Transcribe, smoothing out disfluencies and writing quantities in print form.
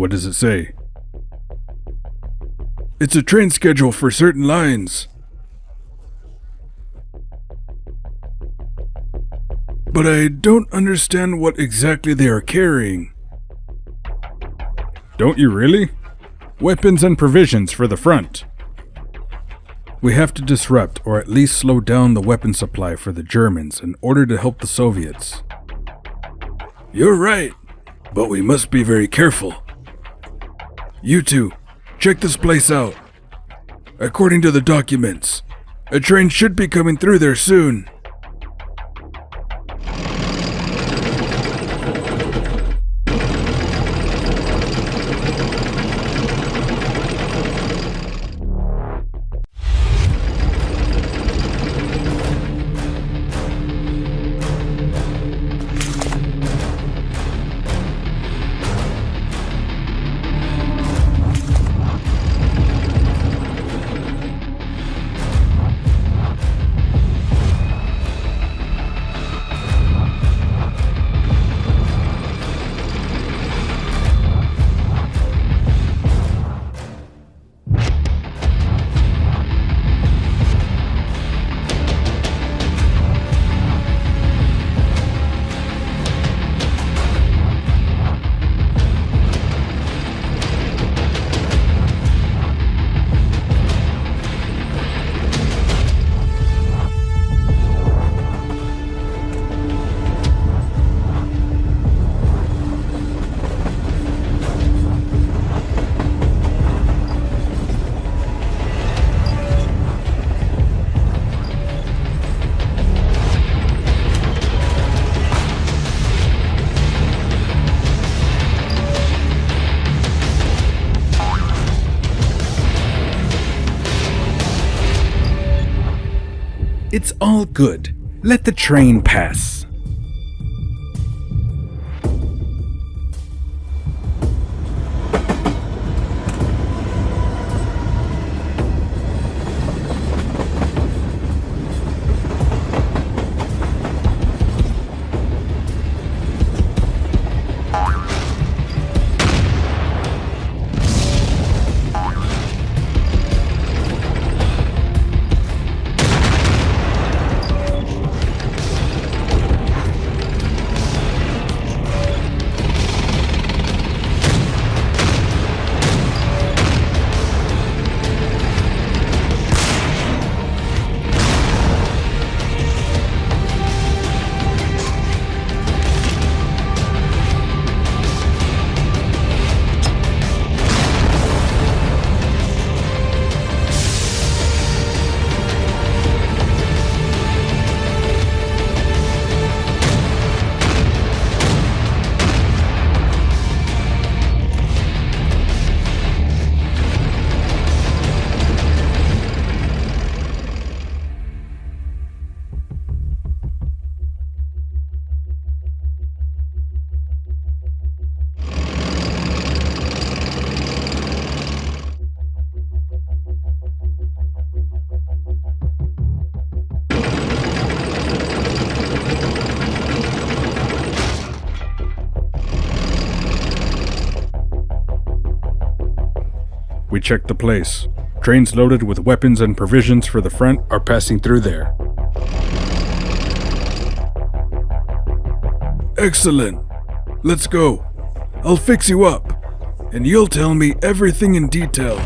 What does it say? It's a train schedule for certain lines. But I don't understand what exactly they are carrying. Don't you really? Weapons and provisions for the front. We have to disrupt or at least slow down the weapon supply for the Germans in order to help the Soviets. You're right, but we must be very careful. You two, check this place out. According to the documents, a train should be coming through there soon. It's all good. Let the train pass. We checked the place. Trains loaded with weapons and provisions for the front are passing through there. Excellent. Let's go. I'll fix you up, and you'll tell me everything in detail.